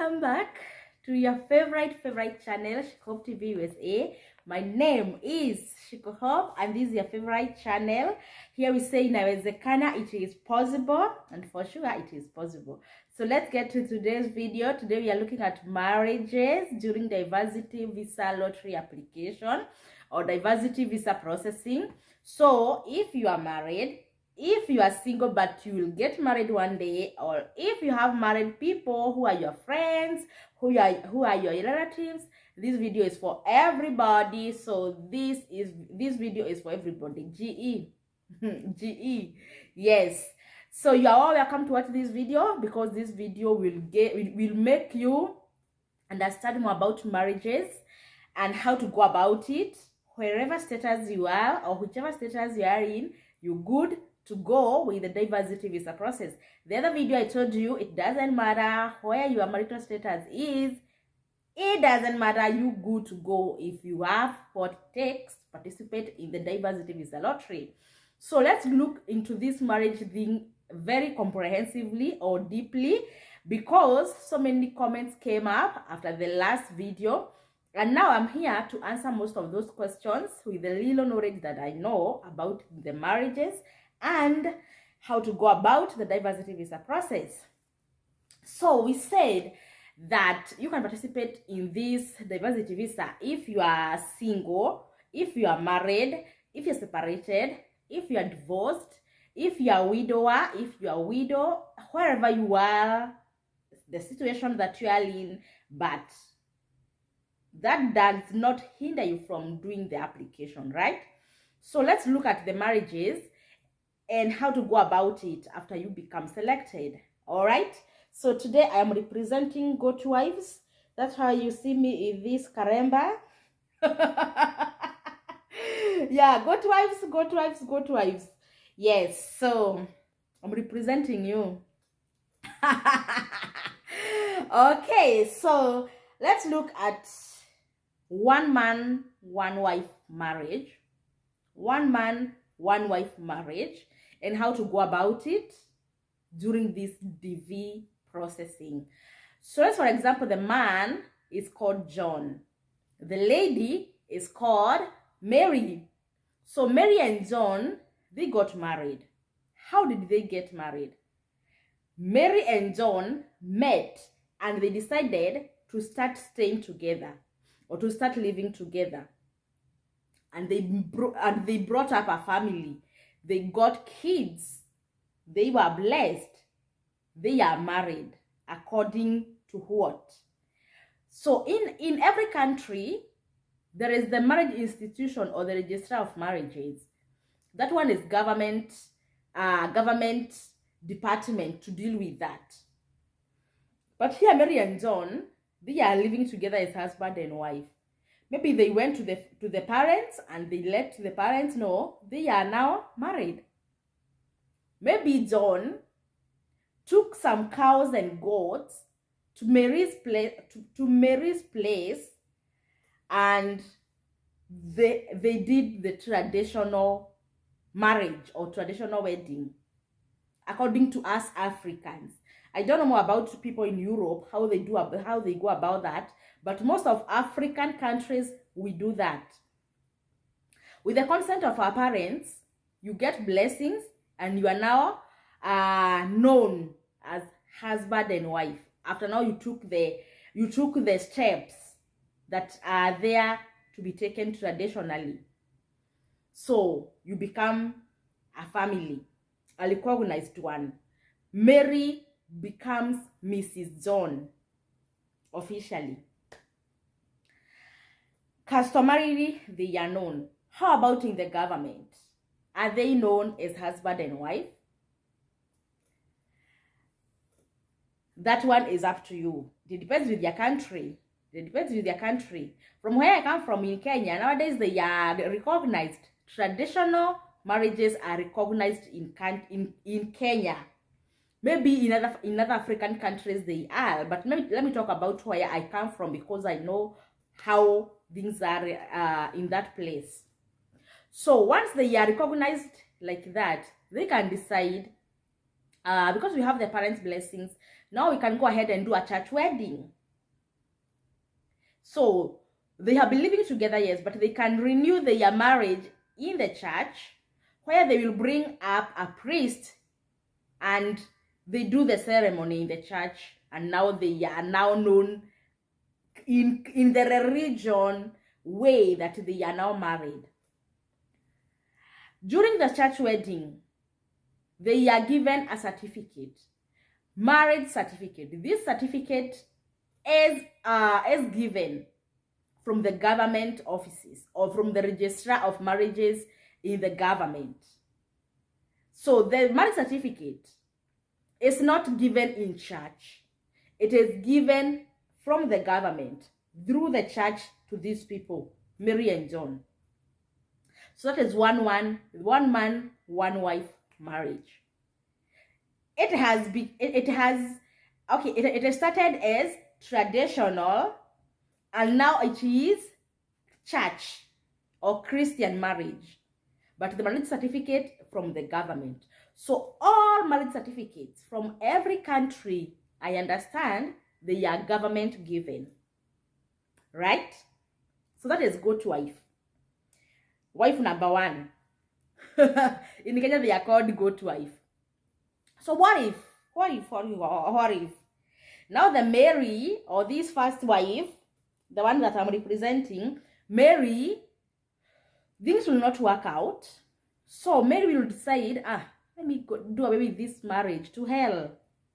Welcome back to your favorite channel, Shiko TV USA. My name is Shiko Hope and this is your favorite channel. Here we say inawezekana, it is possible, and for sure it is possible. So let's get to today's video. Today we are looking at marriages during diversity visa lottery application or diversity visa processing. So if you are married, if you are single but you will get married one day, or if you have married people who are your friends, who are your relatives, this video is for everybody. So this video is for everybody. GE. Yes. So you are all welcome to watch this video, because this video will make you understand more about marriages and how to go about it. Wherever status you are, or whichever status you are in, you're good to go with the diversity visa process. The other video I told you, it doesn't matter where your marital status is, it doesn't matter, you good to go if you have what it takes to participate in the diversity visa lottery. So let's look into this marriage thing very comprehensively or deeply, because so many comments came up after the last video, and now I'm here to answer most of those questions with the little knowledge that I know about the marriages and how to go about the diversity visa process. So we said that you can participate in this diversity visa if you are single, if you are married, if you're separated, if you are divorced, if you are widower, if you are widow, wherever you are, the situation that you are in, but that does not hinder you from doing the application, right? So let's look at the marriages and how to go about it after you become selected. All right, so today I am representing Goat Wives. That's how you see me in this karemba. Yeah, Goat Wives. Yes, so I'm representing you. Okay, so let's look at one man, one wife marriage. One man, one wife marriage, and how to go about it during this DV processing. So as for example, the man is called John. The lady is called Mary. So Mary and John, they got married. How did they get married? Mary and John met and they decided to start staying together or to start living together. And they brought up a family. They got kids. They were blessed. They are married according to what? So in every country, there is the marriage institution or the registrar of marriages. That one is government department to deal with that. But here, Mary and John, they are living together as husband and wife. Maybe they went to the parents and they let the parents know they are now married. Maybe John took some cows and goats to Mary's place, and they did the traditional marriage or traditional wedding according to us Africans. I don't know more about people in Europe, how they go about that, but most of African countries, we do that. With the consent of our parents, you get blessings and you are now known as husband and wife. After now, you took the steps that are there to be taken traditionally. So you become a family, a recognized one. Mary becomes Mrs. John officially. Customarily, they are known. How about in the government? Are they known as husband and wife? That one is up to you. It depends with your country. From where I come from in Kenya, nowadays they are recognized. Traditional marriages are recognized in Kenya. Maybe in other African countries they are, but let me talk about where I come from, because I know how things are in that place. So once they are recognized like that, they can decide, because we have the parents' blessings, now we can go ahead and do a church wedding. So they have been living together, yes, but they can renew their marriage in the church, where they will bring up a priest and they do the ceremony in the church, and now they are now known in the religion way that they are now married. During the church wedding, they are given a certificate, marriage certificate. This certificate is given from the government offices or from the registrar of marriages in the government. So the marriage certificate is not given in church. It is given from the government through the church to these people, Mary and John. So that is one man, one wife marriage. It started as traditional, and now it is church or Christian marriage, but the marriage certificate from the government. So all marriage certificates from every country, I understand, they are government given, right? So that is go to wife. Wife number one. In Kenya, they are called go to wife. So what if now the Mary, or this first wife, the one that I'm representing, Mary, things will not work out. So Mary will decide, let me do away with this marriage, to hell.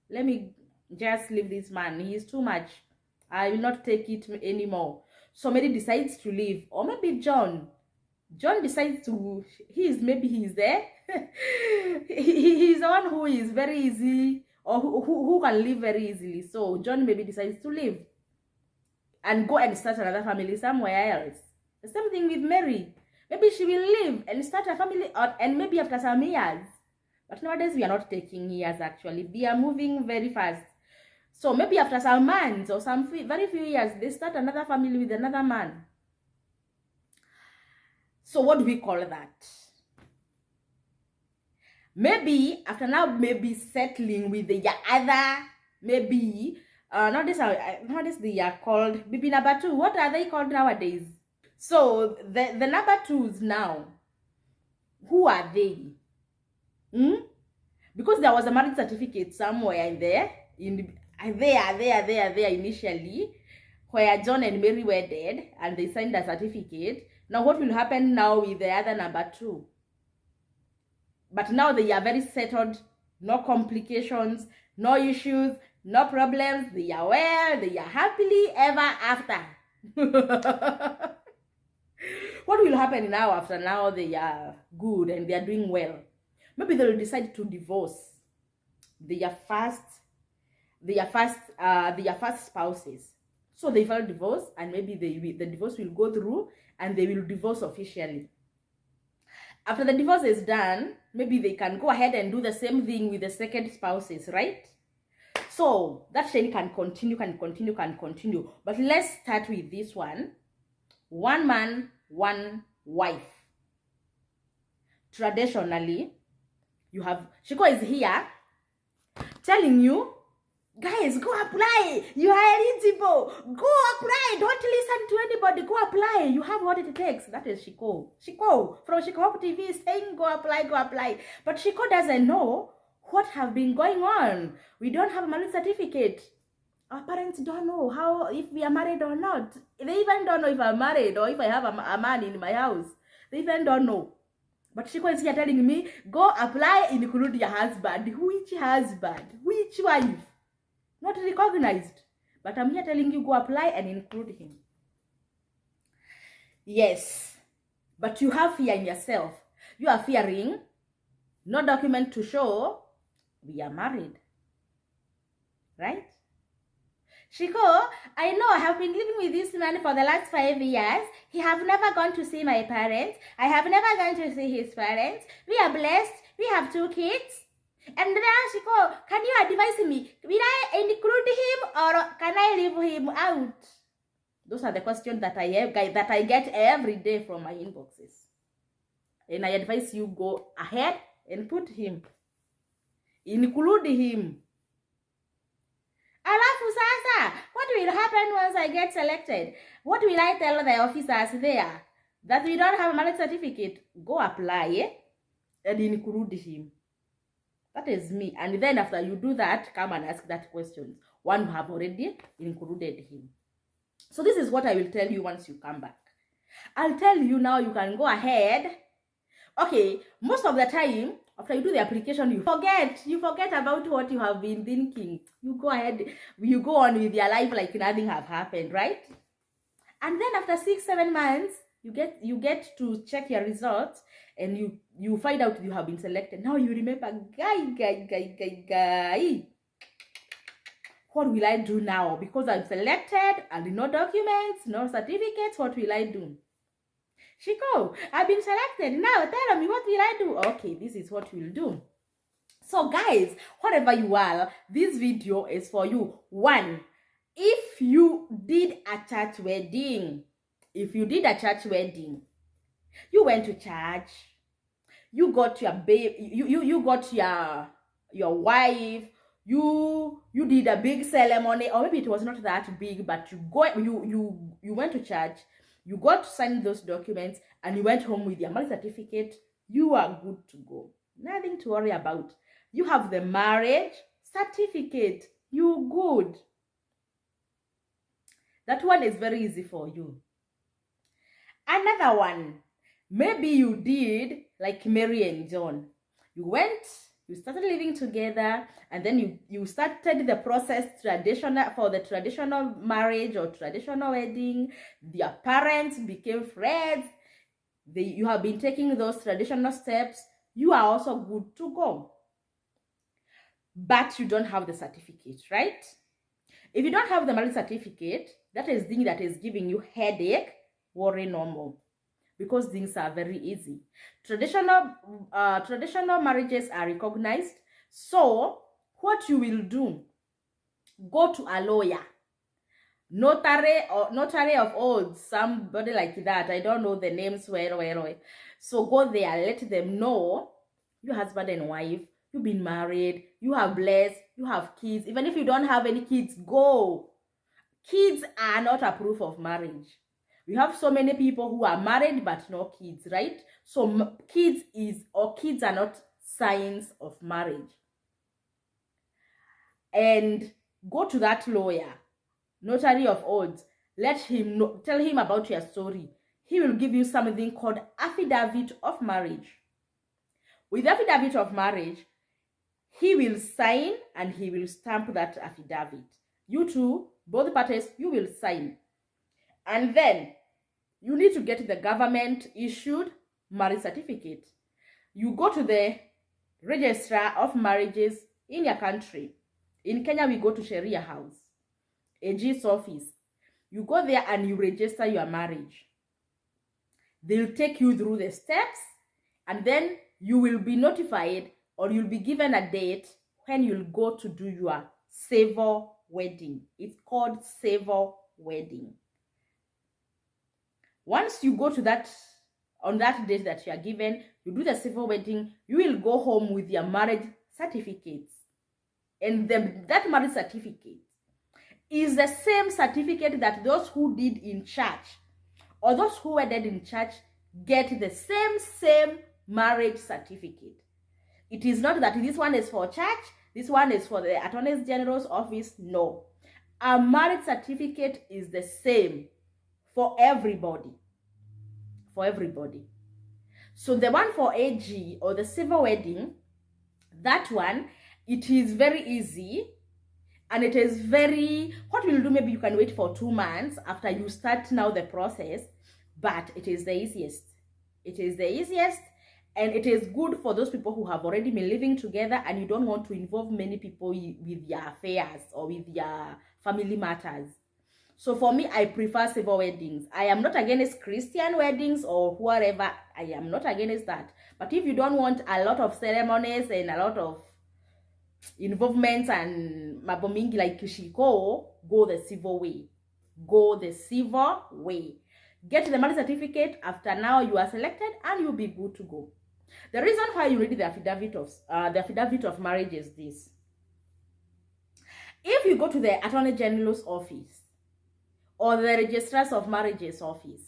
Let me just leave this man. He is too much. I will not take it anymore. So Mary decides to leave. Or maybe John decides to, he's there. He's the one who is very easy, or who can live very easily. So John maybe decides to leave and go and start another family somewhere else. The same thing with Mary. Maybe she will leave and start a family, and maybe after some years. But nowadays we are not taking years actually. We are moving very fast. So maybe after some months or very few years, they start another family with another man. So what do we call that? Maybe after now, maybe settling with the other, maybe nowadays they are called baby number two. What are they called nowadays? So the number twos now, who are they? Because there was a marriage certificate somewhere in there, there initially, where John and Mary were dead, and they signed a certificate. Now what will happen now with the other number two? But now they are very settled, no complications, no issues, no problems. They are well, they are happily ever after. What will happen now after now they are good and they are doing well? Maybe they will decide to divorce their first spouses. So they file divorce, and maybe the divorce will go through and they will divorce officially. After the divorce is done, maybe they can go ahead and do the same thing with the second spouses, right? So that chain can continue. But let's start with this one. One man, one wife. Traditionally, you have, Shiko is here telling you, guys, go apply. You are eligible. Go apply. Don't listen to anybody. Go apply. You have what it takes. That is Shiko. Shiko from Shiko Hope TV is saying go apply, go apply. But Shiko doesn't know what have been going on. We don't have a marriage certificate. Our parents don't know how, if we are married or not. They even don't know if I'm married or if I have a man in my house. They even don't know. But Shiko is here telling me, go apply, include your husband. Which husband? Which wife? Not recognized. But I'm here telling you, go apply and include him. Yes. But you have fear in yourself. You are fearing, no document to show we are married. Right? Shiko, I know I have been living with this man for the last 5 years. He have never gone to see my parents. I have never gone to see his parents. We are blessed. We have 2 kids. And then Shiko, can you advise me? Will I include him or can I leave him out? Those are the questions that I have, that I get every day from my inboxes. And I advise you go ahead and put him. Include him. Alafu sasa, what will happen once I get selected? What will I tell the officers there? That we don't have a marriage certificate? Go apply, and include him. That is me. And then after you do that, come and ask that question. One who have already included him. So this is what I will tell you once you come back. I'll tell you now, you can go ahead. Okay, most of the time, after you do the application, you forget about what you have been thinking. You go ahead, you go on with your life like nothing have happened, right? And then after 6-7 months, you get to check your results, and you find out you have been selected. Now you remember, guy, what will I do now? Because I'm selected and no documents, no certificates, what will I do? Shiko, I've been selected. Now tell me, what will I do? Okay, this is what we'll do. So guys, whatever you are, this video is for you. 1, if you did a church wedding, you went to church, you got your baby, you got your wife, you did a big ceremony, or maybe it was not that big, but you went to church, you got to sign those documents, and you went home with your marriage certificate. You are good to go. Nothing to worry about. You have the marriage certificate. You good. That one is very easy for you. Another one, maybe you did like Mary and John. You started living together, and then you started the process for the traditional marriage or traditional wedding. Their parents became friends. You have been taking those traditional steps. You are also good to go. But you don't have the certificate, right? If you don't have the marriage certificate, that is thing that is giving you headache, worry no more. Because things are very easy. Traditional marriages are recognized. So what you will do, go to a lawyer, notary of old, somebody like that. I don't know the names well. So go there, let them know your husband and wife, you've been married, you have blessed, you have kids. Even if you don't have any kids, go. Kids are not a proof of marriage. We have so many people who are married but no kids, right? So kids are not signs of marriage. And go to that lawyer, notary of old. Tell him about your story. He will give you something called affidavit of marriage. With affidavit of marriage, he will sign and he will stamp that affidavit. You two, both parties, you will sign. And then you need to get the government issued marriage certificate. You go to the registrar of marriages in your country. In Kenya, we go to Sharia House, AG's office. You go there and you register your marriage. They'll take you through the steps, and then you will be notified, or you'll be given a date when you'll go to do your civil wedding. It's called civil wedding. Once you go to that, on that date that you are given, you do the civil wedding, you will go home with your marriage certificates. And that marriage certificate is the same certificate that those who did in church or those who wedded in church get the same marriage certificate. It is not that this one is for church, this one is for the Attorney General's office. No. A marriage certificate is the same for everybody. For everybody. So the one for AG or the civil wedding, that one, it is very easy, and it is very, what we'll do, maybe you can wait for 2 months after you start now the process, but it is the easiest. It is the easiest, and it is good for those people who have already been living together and you don't want to involve many people with your affairs or with your family matters. So for me, I prefer civil weddings. I am not against Christian weddings or whatever. I am not against that. But if you don't want a lot of ceremonies and a lot of involvements and mabomingi like Kishiko, go the civil way. Go the civil way. Get the marriage certificate. After now, you are selected and you'll be good to go. The reason why you need the affidavit of marriage is this. If you go to the Attorney General's office or the Registrars of Marriages office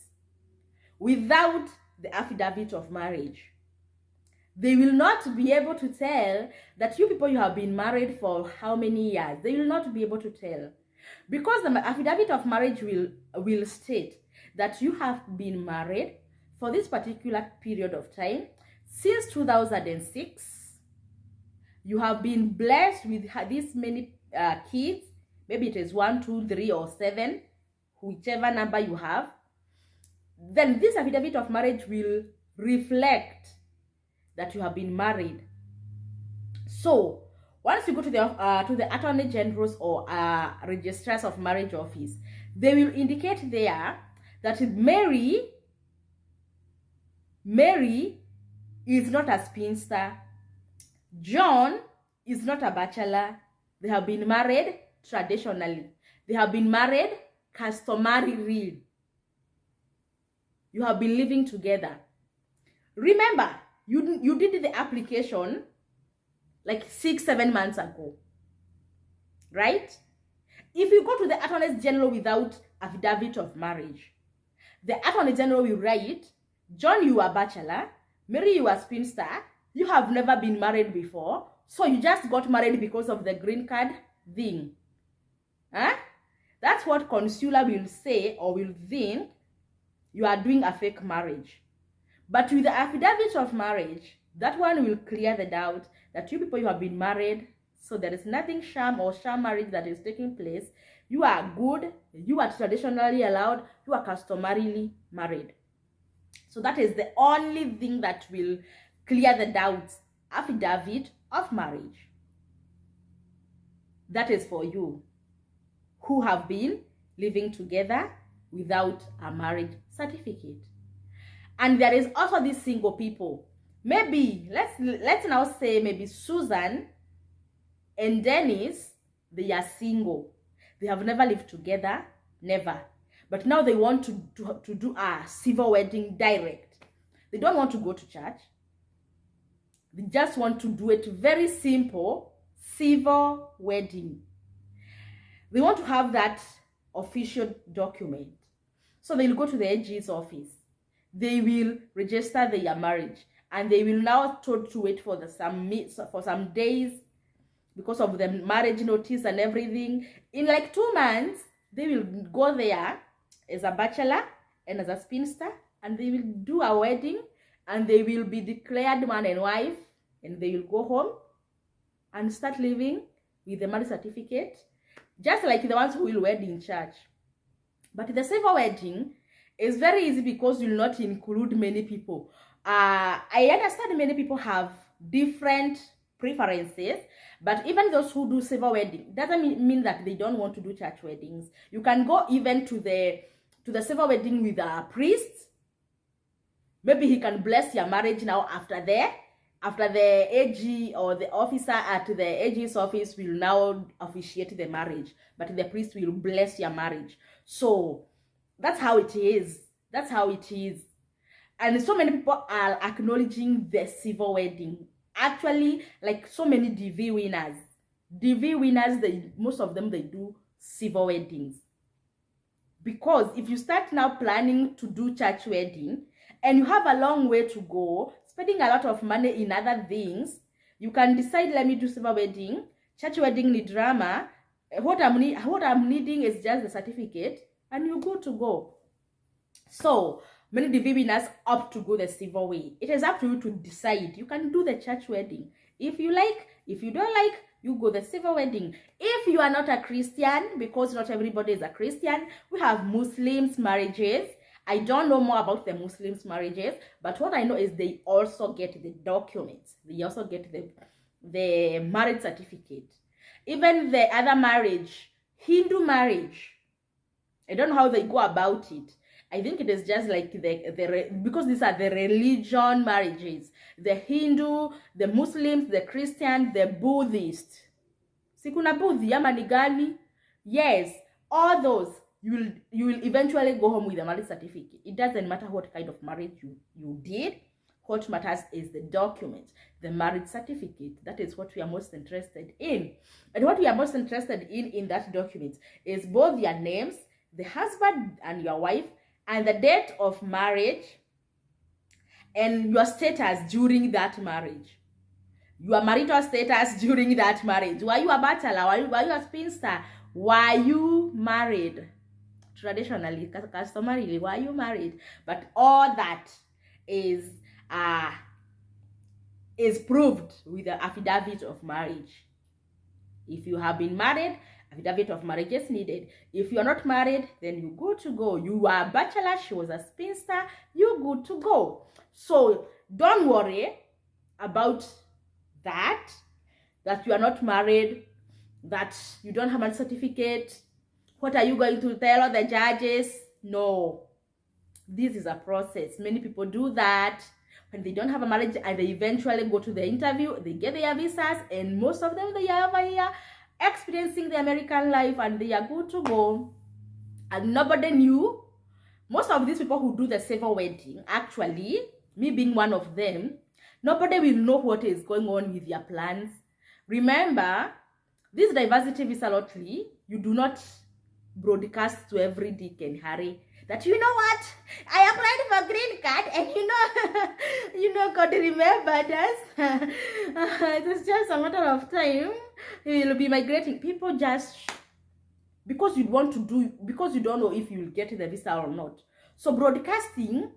without the affidavit of marriage, they will not be able to tell that you people, you have been married for how many years. They will not be able to tell, because the affidavit of marriage will state that you have been married for this particular period of time since 2006. You have been blessed with this many kids. Maybe it is 1, 2, 3, or 7, whichever number you have. Then this affidavit of marriage will reflect that you have been married. So once you go to the Attorney General's or Registrars of Marriage office, they will indicate there that Mary is not a spinster. John is not a bachelor. They have been married traditionally. They have been married customarily. You have been living together. Remember, you did the application like 6-7 months ago, right? If you go to the Attorney General without affidavit of marriage, the Attorney General will write, John, you are bachelor. Mary, you are spinster. You have never been married before, so you just got married because of the green card thing. Huh? That's what consular will say or will think. You are doing a fake marriage. But with the affidavit of marriage, that one will clear the doubt that you people, you have been married, so there is nothing sham or sham marriage that is taking place. You are good, you are traditionally allowed, you are customarily married. So that is the only thing that will clear the doubts. Affidavit of marriage. That is for you who have been living together without a marriage certificate. And there is also these single people. Maybe let's now say maybe Susan and Dennis, they are single. They have never lived together, never. But now they want to do a civil wedding direct. They don't want to go to church. They just want to do it very simple, civil wedding. They want to have that official document. So they'll go to the AG's office. They will register their marriage, and they will now told to wait for some days because of the marriage notice and everything. In like 2 months, they will go there as a bachelor and as a spinster, and they will do a wedding, and they will be declared man and wife, and they will go home and start living with the marriage certificate, just like the ones who will wed in church. But the civil wedding is very easy because you will not include many people. I understand many people have different preferences, but even those who do civil wedding doesn't mean that they don't want to do church weddings. You can go even to the civil wedding with a priest. Maybe he can bless your marriage now after the AG or the officer at the AG's office will now officiate the marriage, but the priest will bless your marriage. So that's how it is. That's how it is. And so many people are acknowledging the civil wedding. Actually, like so many DV winners, most of them, they do civil weddings. Because if you start now planning to do church wedding and you have a long way to go, spending a lot of money in other things, you can decide, let me do civil wedding. Church wedding need drama. What I'm needing is just the certificate, and you're good to go. So many DV winners opt to go the civil way. It is up to you to decide. You can do the church wedding if you like. If you don't like, you go the civil wedding. If you are not a Christian, because not everybody is a Christian, we have Muslims marriages. I don't know more about the Muslims marriages, but what I know is they also get the documents. They also get the marriage certificate. Even the other marriage, Hindu marriage, I don't know how they go about it. I think it is just like because these are the religion marriages. The Hindu, the Muslims, the Christian, the Buddhist. Sikuna Buddhi ama ni gani? Yes, all those, you will eventually go home with a marriage certificate. It doesn't matter what kind of marriage you did, What matters is the document, the marriage certificate. That is what we are most interested in. And what we are most interested in that document is both your names, the husband and your wife, and the date of marriage, and your status during that marriage. Your marital status during that marriage. Were you a bachelor? Were you a spinster? Were you married? Traditionally, customarily, were you married? But all that is proved with the affidavit of marriage. If you have been married, affidavit of marriage is needed. If you are not married, then you're good to go. You are a bachelor, she was a spinster, you're good to go. So don't worry about that you are not married, that you don't have a certificate. What are you going to tell the judges? No. This is a process. Many people do that when they don't have a marriage and they eventually go to the interview, they get their visas, and most of them, they are over here experiencing the American life and they are good to go. And nobody knew. Most of these people who do the civil wedding, actually, me being one of them, nobody will know what is going on with your plans. Remember, this diversity visa lottery, you do not broadcast to every Dick and Harry that, you know what, I applied for green card, and God remembered us. It was just a matter of time. You'll be migrating. People just, because you want to do, because you don't know if you'll get the visa or not. So broadcasting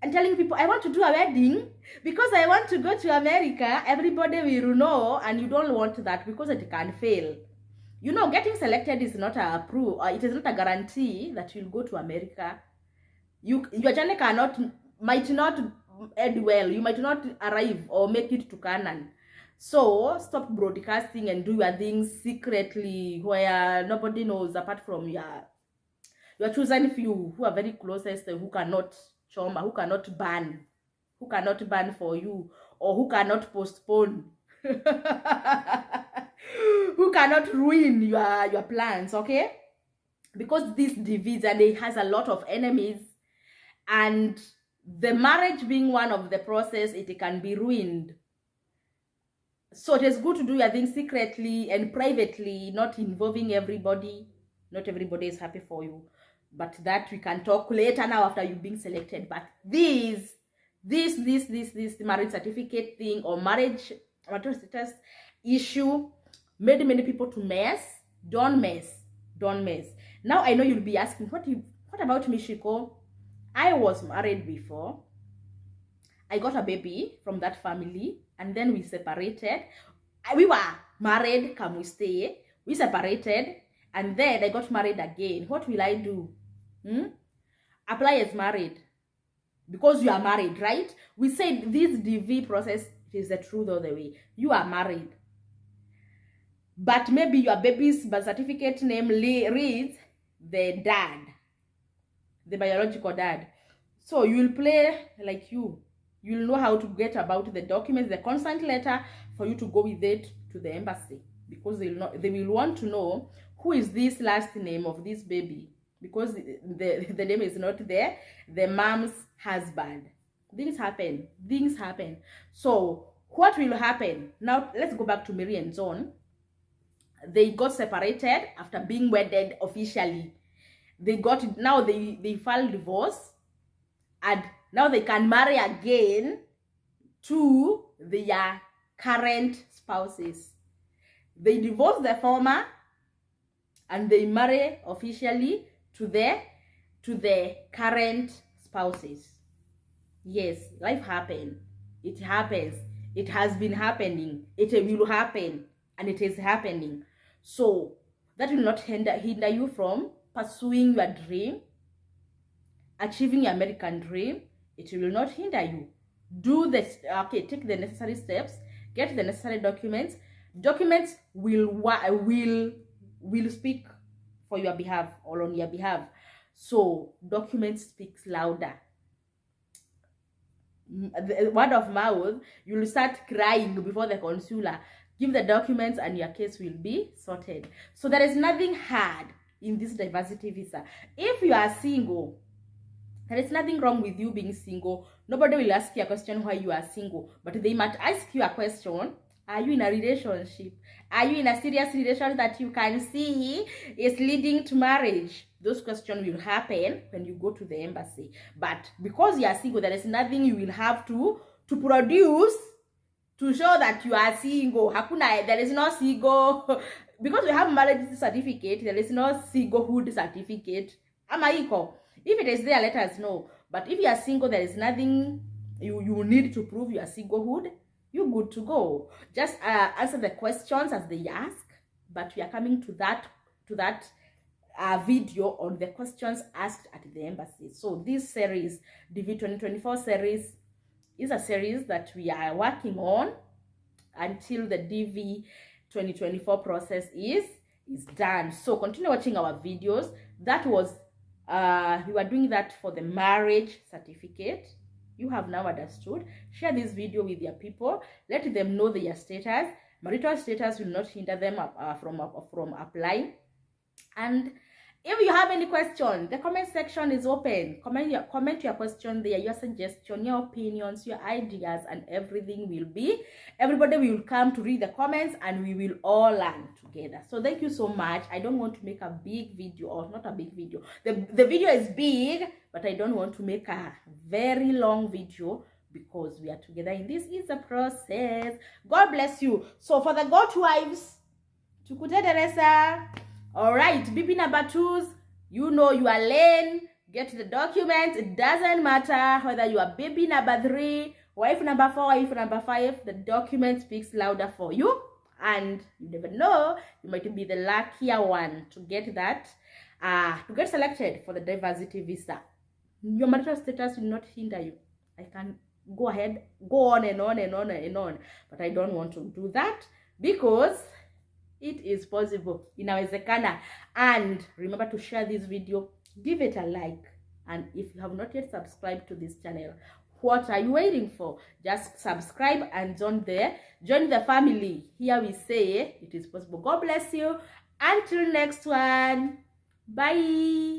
and telling people, I want to do a wedding because I want to go to America, everybody will know, and you don't want that because it can fail. You know, getting selected is not a proof, it is not a guarantee that you'll go to America. Your journey might not end well. You might not arrive or make it to Canaan. So stop broadcasting and do your things secretly where nobody knows apart from your chosen few who are very closest, who cannot trauma, who cannot ban for you, or who cannot postpone. Who cannot ruin your plans, okay? Because this divides and it has a lot of enemies, and the marriage being one of the process, it can be ruined. So it is good to do your things secretly and privately, not involving everybody. Not everybody is happy for you, but that we can talk later now after you being selected. But this marriage certificate thing or marriage status issue made many people to mess. Don't mess. Now I know you'll be asking, what about Michiko? I was married before. I got a baby from that family, and then we separated. We were married, come we stay. We separated, and then I got married again. What will I do? Apply as married. Because you are married, right? We said this DV process, it is the truth all the way. You are married. But maybe your baby's birth certificate name reads the dad, the biological dad. So you will play like you. You'll know how to get about the documents, the consent letter, for you to go with it to the embassy. Because they will want to know who is this last name of this baby. Because the name is not there, the mom's husband. Things happen. So what will happen? Now let's go back to Mary and John. They got separated after being wedded officially. Now they filed divorce, and now they can marry again to their current spouses. They divorce the former and they marry officially to the current spouses. Yes, life happens. It happens. It has been happening. It will happen, and it is happening. So that will not hinder you from pursuing your dream, achieving your American dream. It will not hinder you. Do this. Okay, take the necessary steps. Get the necessary documents. Documents will speak for your behalf or on your behalf. So documents speaks louder. The word of mouth, you will start crying before the consular. Give the documents and your case will be sorted. So there is nothing hard in this diversity visa. If you are single There is nothing wrong with you being single. Nobody will ask you a question why you are single, but they might ask you a question. Are you in a relationship? Are you in a serious relationship that you can see is leading to marriage? Those questions will happen when you go to the embassy. But because you are single, there is nothing you will have to produce to show that you are single. Hakuna, there is no single. Because we have marriage certificate, there is no singlehood certificate. Ama iko. If it is there, let us know. But if you are single, there is nothing you need to prove your singlehood. You're good to go. Just answer the questions as they ask. But we are coming to that video on the questions asked at the embassy. So this series, DV2024 series, is a series that we are working on until the DV2024 process is done. So continue watching our videos. That was we were doing that for the marriage certificate. You have now understood. Share this video with your people. Let them know their status. Marital status will not hinder them from applying. And if you have any question, the comment section is open. Comment your question there, your suggestion, your opinions, your ideas, and everything will be. Everybody will come to read the comments and we will all learn together. So thank you so much. I don't want to make a big video, or not a big video. The video is big, but I don't want to make a very long video because we are together in this is a process. God bless you. So for the God wives, Tukute Teresa. All right, BB number 2s, you know you are lane, get the documents. It doesn't matter whether you are baby number 3, wife number 4, wife number 5, the document speaks louder for you. And you never know, you might be the luckier one to get that, to get selected for the diversity visa. Your marital status will not hinder you. I can go ahead, go on and on and on and on, but I don't want to do that because it is possible. Inawezekana. And remember to share this video, give it a like, and if you have not yet subscribed to this channel, what are you waiting for? Just subscribe and join the family. Here we say it is possible. God bless you. Until next one, bye.